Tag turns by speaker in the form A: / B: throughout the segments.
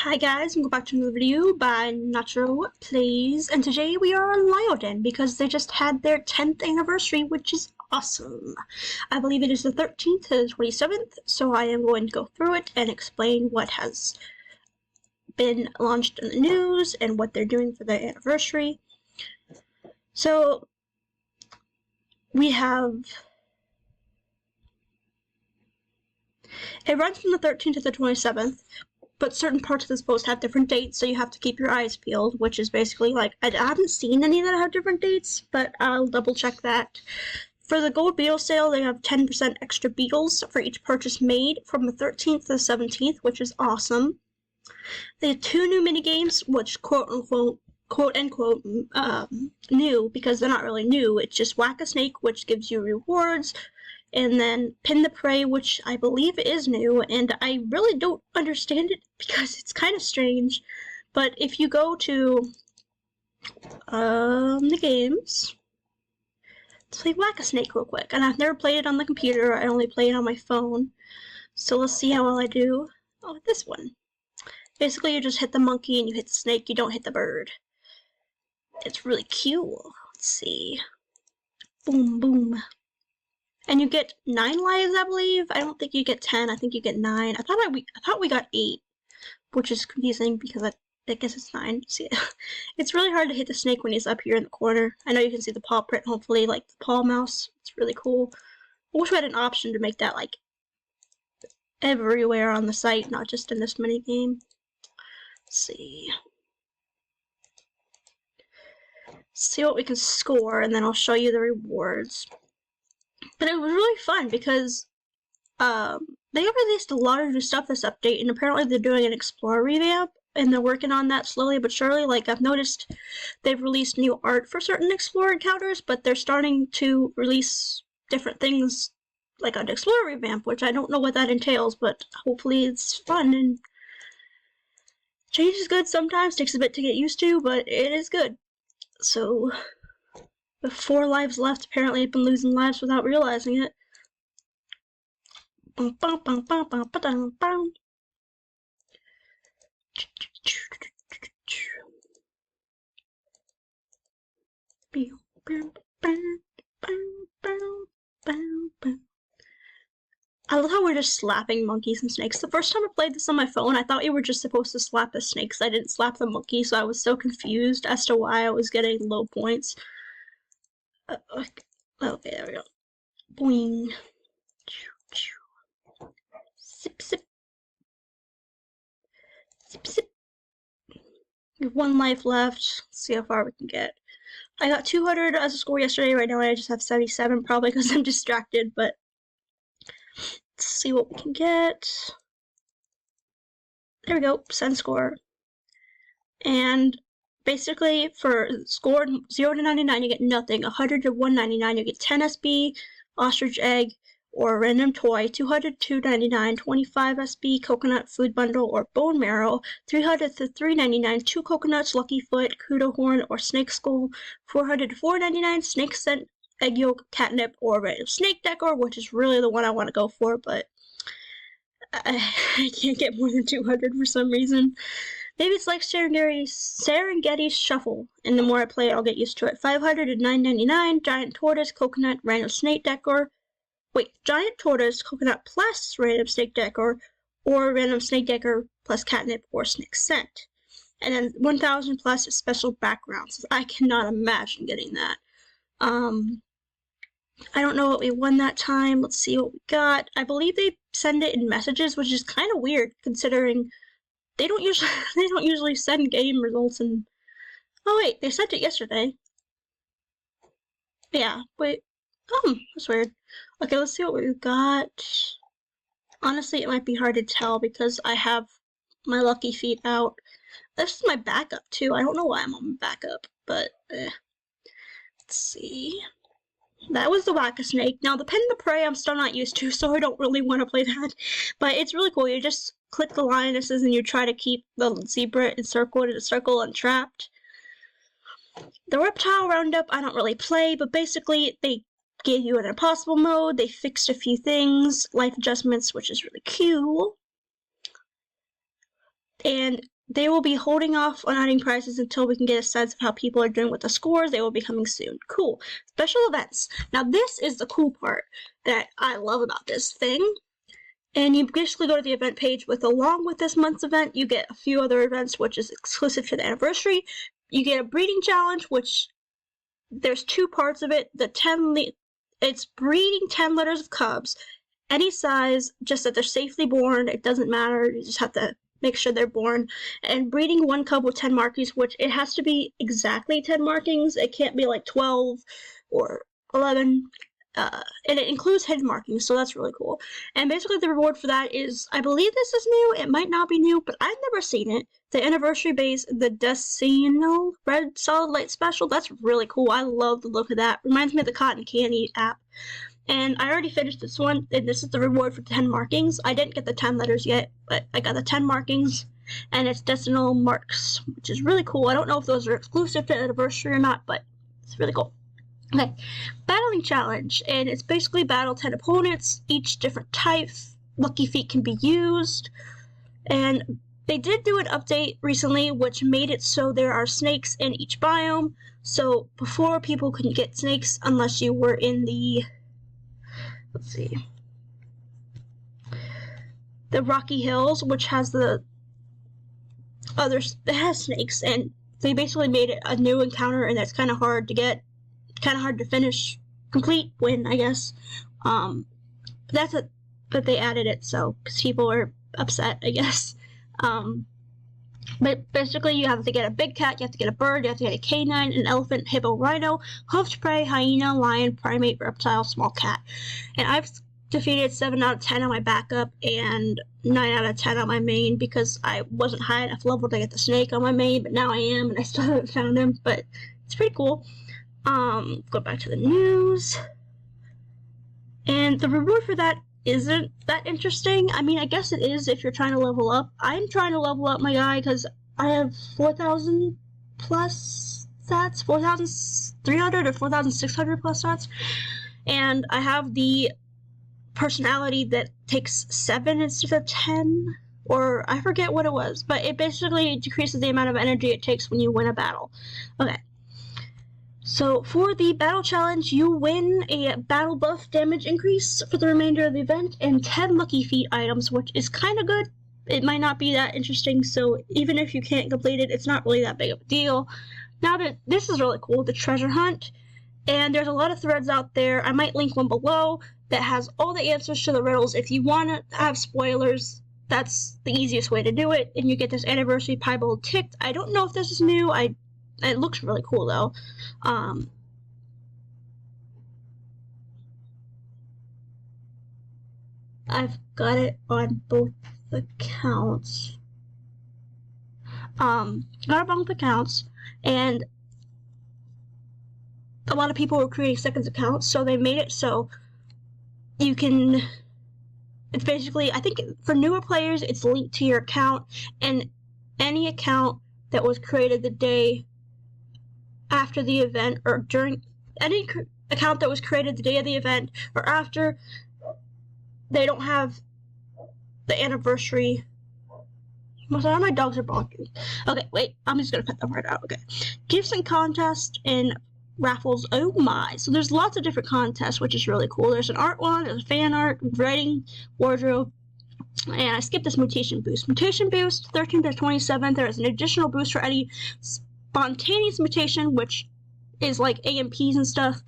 A: Hi guys, welcome back to another video by Nacho Plays, and today we are on Lioden because they just had their 10th anniversary, which is awesome. I believe it is the 13th to the 27th, so I am going to go through it and explain what has been launched in the news and what they're doing for their anniversary. So, we have... It runs from the 13th to the 27th. But certain parts of this post have different dates, so you have to keep your eyes peeled, which is basically like, I haven't seen any that have different dates, but I'll double check that. For the gold beetle sale, they have 10% extra beetles for each purchase made from the 13th to the 17th, which is awesome. They have 2 new minigames, which quote-unquote, new, because they're not really new. It's just Whack a Snake, which gives you rewards, and then Pin the Prey, which I believe is new, and I really don't understand it because it's kind of strange. But if you go to the games, let's play Whack-A-Snake real quick. And I've never played it on the computer, I only play it on my phone. So let's see how well I do. Oh, this one. Basically, you just hit the monkey and you hit the snake, you don't hit the bird. It's really cool. Let's see. Boom, boom. And you get 9 lives, I believe. I don't think you get 10. I think you get 9. I thought we got 8, which is confusing because I guess it's 9. See, it's really hard to hit the snake when he's up here in the corner. I know you can see the paw print, hopefully, like the paw mouse. It's really cool. I wish we had an option to make that like everywhere on the site, not just in this mini game. Let's see. See what we can score, and then I'll show you the rewards. But it was really fun because they released a lot of new stuff this update, and apparently they're doing an Explorer revamp, and they're working on that slowly but surely. Like, I've noticed they've released new art for certain Explorer encounters, but they're starting to release different things like an Explorer revamp, which I don't know what that entails, but hopefully it's fun. And change is good sometimes, takes a bit to get used to, but it is good. So... with 4 lives left, apparently I've been losing lives without realizing it. I love how we're just slapping monkeys and snakes. The first time I played this on my phone, I thought you were just supposed to slap the snakes. I didn't slap the monkey, so I was so confused as to why I was getting low points. Okay, there we go. Boing. Sip, sip. Sip, sip. We have 1 life left. Let's see how far we can get. I got 200 as a score yesterday. Right now I just have 77, probably because I'm distracted, but let's see what we can get. There we go. Send score. And basically, for score 0 to 99, you get nothing. 100 to 199, you get 10 SB, ostrich egg, or random toy. 200 to 299, 25 SB, coconut food bundle, or bone marrow. 300 to 399, 2 coconuts, lucky foot, kudo horn, or snake skull. 400 to 499, snake scent, egg yolk, catnip, or random snake decor, which is really the one I want to go for, but I can't get more than 200 for some reason. Maybe it's like Serengeti Shuffle, and the more I play it, I'll get used to it. 500 to 999, giant tortoise, coconut, random snake decor. Wait, giant tortoise, coconut plus random snake decor, or random snake decor plus catnip or snake scent. And then 1000 plus special backgrounds. I cannot imagine getting that. I don't know what we won that time. Let's see what we got. I believe they send it in messages, which is kind of weird considering they don't usually send game results in... Oh wait, they sent it yesterday. Yeah, wait. That's weird. Okay, let's see what we've got. Honestly, it might be hard to tell because I have my lucky feet out. This is my backup too. I don't know why I'm on my backup, but let's see. That was the Whack-A-Snake. Now, the Pin the Prey I'm still not used to, so I don't really want to play that. But it's really cool. You just click the lionesses and you try to keep the zebra encircled in a circle and trapped. The Reptile Roundup I don't really play, but basically they gave you an impossible mode. They fixed a few things, life adjustments, which is really cool. And they will be holding off on adding prizes until we can get a sense of how people are doing with the scores. They will be coming soon. Cool. Special events. Now this is the cool part that I love about this thing. And you basically go to the event page along with this month's event, you get a few other events, which is exclusive to the anniversary. You get a breeding challenge, which there's 2 parts of it. It's breeding 10 litters of cubs, any size, just that they're safely born. It doesn't matter. You just have to make sure they're born. And breeding 1 cub with 10 markings, which it has to be exactly 10 markings. It can't be like 12 or 11. And it includes hidden markings, so that's really cool. And basically the reward for that is, I believe this is new, it might not be new, but I've never seen it. The anniversary base, the Decino Red Solid Light Special, that's really cool. I love the look of that. Reminds me of the Cotton Candy app. And I already finished this one, and this is the reward for 10 markings. I didn't get the 10 letters yet, but I got the 10 markings, and it's Decimal Marks, which is really cool. I don't know if those are exclusive to anniversary or not, but it's really cool. Okay, battling challenge, and it's basically battle 10 opponents, each different type. Lucky feet can be used, and they did do an update recently which made it so there are snakes in each biome. So before, people couldn't get snakes unless you were in the, let's see, the Rocky Hills, which has it has snakes, and they basically made it a new encounter, and that's kind of hard to get. Kind of hard to win, I guess. But they added it, so, because people were upset, I guess. But basically you have to get a big cat, you have to get a bird, you have to get a canine, an elephant, hippo, rhino, hoofed prey, hyena, lion, primate, reptile, small cat. And I've defeated 7 out of 10 on my backup and 9 out of 10 on my main because I wasn't high enough level to get the snake on my main, but now I am, and I still haven't found him, but it's pretty cool. Go back to the news. And the reward for that isn't that interesting. I mean, I guess it is if you're trying to level up. I'm trying to level up my guy because I have 4,000 plus stats, 4,300 or 4,600 plus stats. And I have the personality that takes 7 instead of 10, or I forget what it was, but it basically decreases the amount of energy it takes when you win a battle. Okay. So for the battle challenge, you win a battle buff damage increase for the remainder of the event and 10 lucky feet items, which is kind of good. It might not be that interesting, so even if you can't complete it, it's not really that big of a deal. Now that this is really cool, the treasure hunt, and there's a lot of threads out there. I might link one below that has all the answers to the riddles. If you want to have spoilers, that's the easiest way to do it, and you get this anniversary piebald ticked. I don't know if this is new. It looks really cool though. I've got it on both accounts. Got it on both accounts, and a lot of people were creating second accounts, so they made it so you can. It's basically, I think for newer players, it's linked to your account, and any account that was created the day after the event, or during any account that was created the day of the event or after, they don't have the anniversary. Sorry, my dogs are barking. Okay, wait, I'm just gonna put that part out. Okay, gifts and contests and raffles. Oh my! So there's lots of different contests, which is really cool. There's an art one, there's a fan art, writing, wardrobe. And I skipped this mutation boost. Mutation boost, 13th to 27th. There is an additional boost for any spontaneous mutation, which is like AMPs and stuff.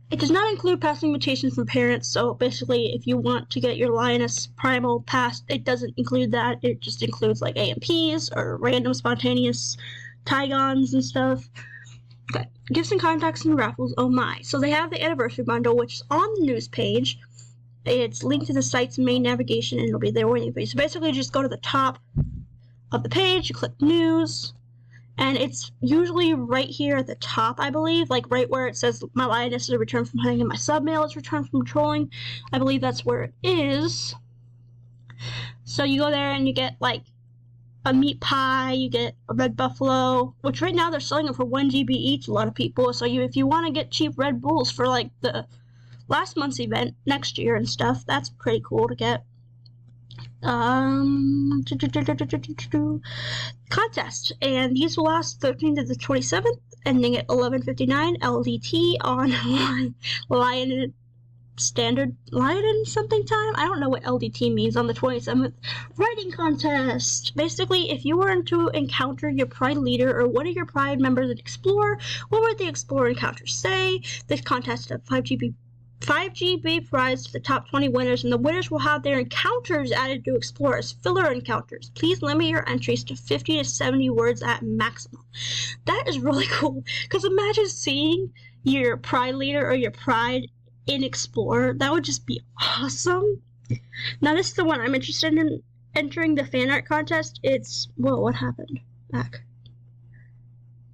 A: It does not include passing mutations from parents, so basically if you want to get your Lioness Primal passed, it doesn't include that. It just includes like AMPs or random spontaneous Tygons and stuff. Okay, gifts and contacts and raffles, oh my. So they have the anniversary bundle, which is on the news page. It's linked to the site's main navigation, and it'll be there waiting for you. So basically just go to the top of the page, you click news, and it's usually right here at the top, I believe, like right where it says my lioness is returned from hunting and my submale is returned from trolling. I believe that's where it is. So you go there and you get like a meat pie, you get a red buffalo, which right now they're selling it for 1 GB each, a lot of people. So if you want to get cheap Red Bulls for like the last month's event next year and stuff, that's pretty cool to get. Contest, and these will last 13th to the 27th, ending at 11:59 LDT on Lioden standard Lioden something time. I don't know what LDT means on the 27th. Writing contest. Basically, if you were to encounter your Pride leader or one of your Pride members in Explore, what would the Explorer encounter say? This contest of 5GB prize to the top 20 winners, and the winners will have their encounters added to Explore as filler encounters. Please limit your entries to 50 to 70 words at maximum. That is really cool, because imagine seeing your Pride leader or your Pride in Explore. That would just be awesome. Now this is the one I'm interested in entering the fan art contest. It's, whoa, what happened? Back.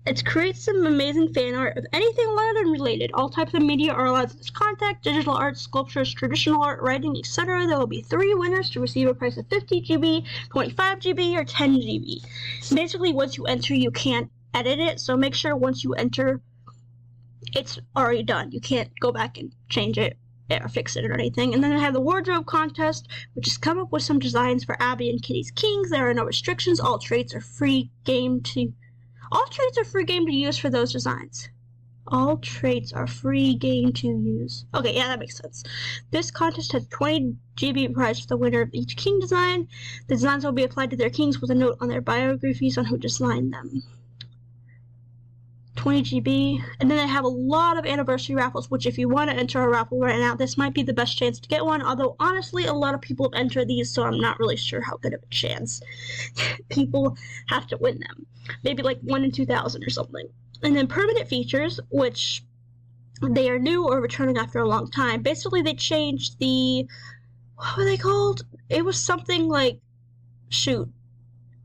A: It's create some amazing fan art of anything Lioden related. All types of media are allowed to this contact: digital art, sculptures, traditional art, writing, etc. There will be 3 winners to receive a prize of 50GB, 25GB, or 10GB. Basically, once you enter, you can't edit it, so make sure once you enter, it's already done. You can't go back and change it or fix it or anything. And then I have the wardrobe contest, which is come up with some designs for Abby and Kitty's Kings. There are no restrictions. All traits are free game to use for those designs. All traits are free game to use. Okay, yeah, that makes sense. This contest has 20GB prize for the winner of each king design. The designs will be applied to their kings with a note on their biographies on who designed them. 20GB. And then they have a lot of anniversary raffles, which if you want to enter a raffle right now, this might be the best chance to get one. Although, honestly, a lot of people have entered these, so I'm not really sure how good of a chance people have to win them. Maybe like 1 in 2,000 or something. And then permanent features, which they are new or returning after a long time. Basically, they changed the... what were they called? It was something like... shoot.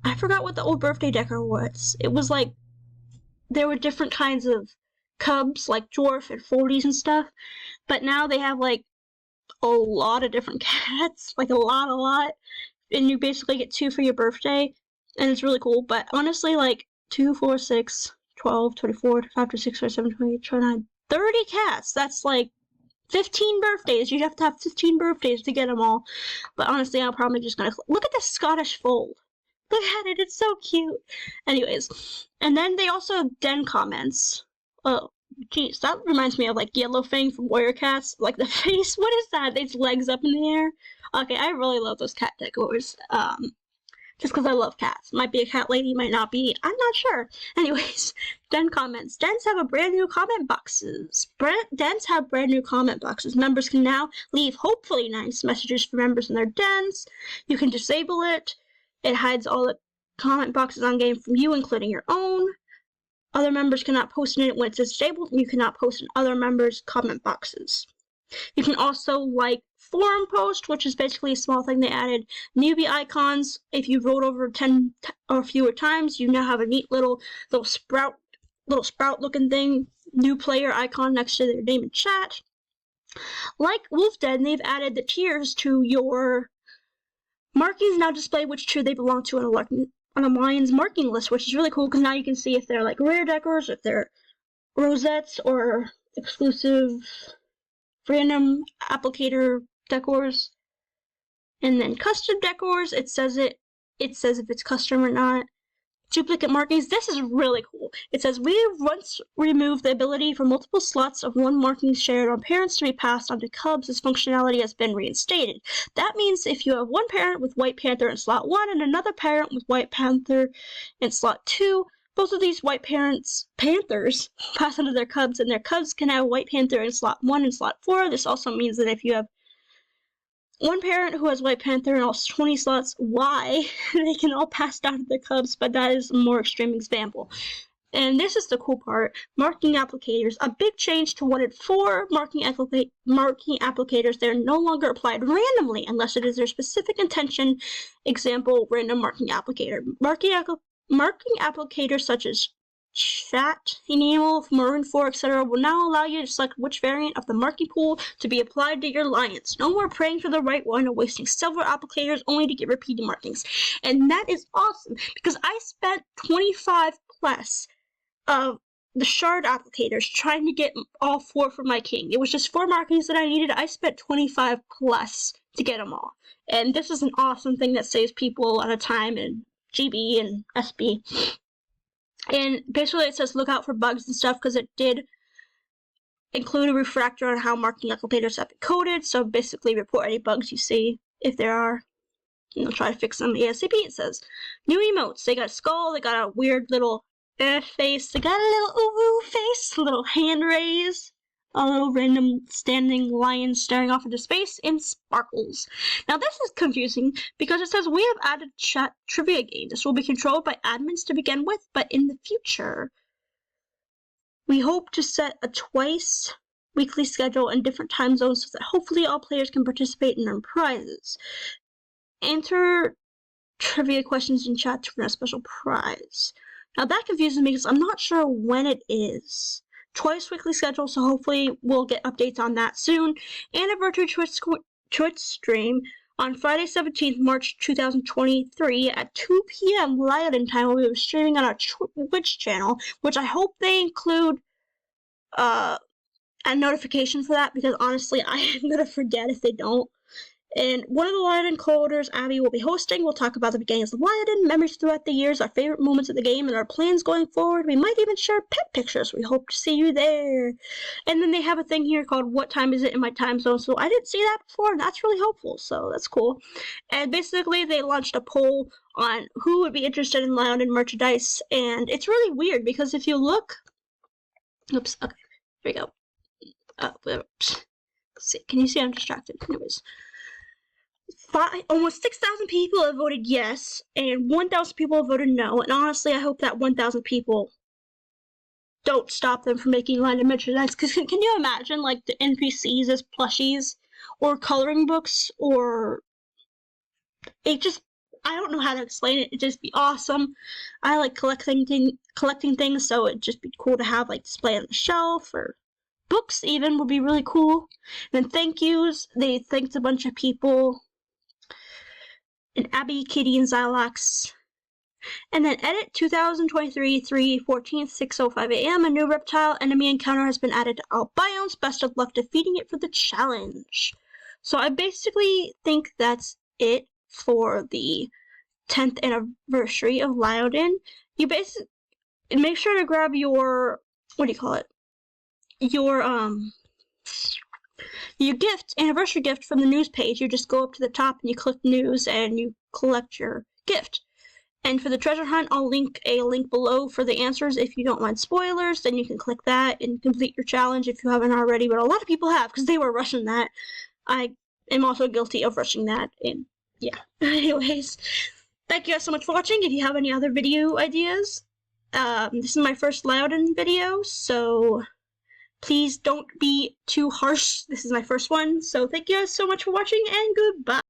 A: I forgot what the old birthday decor was. It was like... there were different kinds of cubs, like dwarf and 40s and stuff, but now they have like a lot of different cats, like a lot, and you basically get 2 for your birthday, and it's really cool. But honestly, like 2, 4, 6, 12, 24, 25, 26, 27, 28, 29, 30 cats, that's like 15 birthdays. You have to have 15 birthdays to get them all. But honestly, I'm probably just gonna look at the Scottish fold. Look at it, it's so cute. Anyways, and then they also have den comments. Oh, geez, that reminds me of like Yellowfang from Warrior Cats. Like the face, what is that? Its legs up in the air. Okay, I really love those cat decors. Just because I love cats. Might be a cat lady, might not be. I'm not sure. Anyways, den comments. Dens have a brand new comment boxes. Dens have brand new comment boxes. Members can now leave hopefully nice messages for members in their dens. You can disable it. It hides all the comment boxes on game from you, including your own. Other members cannot post in it when it's disabled, and you cannot post in other members' comment boxes. You can also like forum post, which is basically a small thing they added. Newbie icons. If you wrote over 10 or fewer times, you now have a neat little sprout looking thing. New player icon next to their name and chat. Like Wolf Den, they've added the tiers to your markings. Now display which tier they belong to on a lion's marking list, which is really cool because now you can see if they're like rare decors, if they're rosettes, or exclusive random applicator decors. And then custom decors, it says if it's custom or not. Duplicate markings, this is really cool. It says, we once removed the ability for multiple slots of one marking shared on parents to be passed on to cubs. This functionality has been reinstated. That means if you have one parent with White Panther in slot 1 and another parent with White Panther in slot 2, both of these White Panthers pass on to their cubs, and their cubs can have White Panther in slot 1 and slot 4. This also means that if you have one parent who has White Panther in all 20 slots Y, they can all pass down to their cubs, but that is a more extreme example. And this is the cool part. Marking applicators. A big change to 1 and 4 marking applicators. They're no longer applied randomly unless it is their specific intention. Example, random marking applicator. Marking applicators such as chat, enamel, maroon 4, etc. will now allow you to select which variant of the marking pool to be applied to your lions. No more praying for the right one or wasting several applicators only to get repeated markings. And that is awesome because I spent 25 plus of the shard applicators, trying to get all 4 for my king. It was just 4 markings that I needed. I spent 25 plus to get them all. And this is an awesome thing that saves people a lot of time in GB and SB. And basically it says look out for bugs and stuff, because it did include a refractor on how marking applicators have been coded. So basically report any bugs you see, if there are. And they'll try to fix them ASAP. It says new emotes. They got a skull, they got a weird little face, they got a little ooh face, a little hand raise, a little random standing lion staring off into space, and sparkles. Now this is confusing because it says we have added chat trivia game. This will be controlled by admins to begin with, but in the future we hope to set a twice weekly schedule in different time zones so that hopefully all players can participate and earn prizes. Enter trivia questions in chat to win a special prize. Now that confuses me because I'm not sure when it is. Twice weekly schedule, so hopefully we'll get updates on that soon. And a virtual Twitch stream on Friday 17th March 2023 at 2 p.m. Lioden time. We'll be streaming on our Twitch channel, which I hope they include a notification for that, because honestly I am going to forget if they don't. And one of the Lioden co-orders Abby will be hosting. We'll talk about the beginnings of Lioden, memories throughout the years, our favorite moments of the game, and our plans going forward. We might even share pet pictures. We hope to see you there. And then they have a thing here called what time is it in my time zone. So I didn't see that before, and that's really helpful. So that's cool. And basically they launched a poll on who would be interested in Lioden merchandise. And it's really weird because if you look... Oops, okay, here we go. Let's see. Can you see I'm distracted? Anyways. Almost 6,000 people have voted yes, and 1,000 people have voted no, and honestly, I hope that 1,000 people don't stop them from making Lioden merchandise, because can you imagine, like, the NPCs as plushies, or coloring books, or... It just... I don't know how to explain it. It'd just be awesome. I like collecting things, so it'd just be cool to have, like, display on the shelf, or... Books, even, would be really cool. And then thank yous. They thanked a bunch of people. And Abby, Kitty, and Xylox. And then edit 2023 3/14 6:05 a.m. A new reptile enemy encounter has been added to all biomes. Best of luck defeating it for the challenge. So I basically think that's it for the 10th anniversary of Lioden. You basically make sure to grab your your gift, anniversary gift from the news page. You just go up to the top and you click news and you collect your gift. And for the treasure hunt, I'll link a link below for the answers. If you don't mind spoilers, then you can click that and complete your challenge if you haven't already. But a lot of people have, because they were rushing that. I am also guilty of rushing that. And yeah. Anyways, thank you guys so much for watching. If you have any other video ideas, this is my first Lioden video, so please don't be too harsh. This is my first one. So thank you guys so much for watching, and goodbye.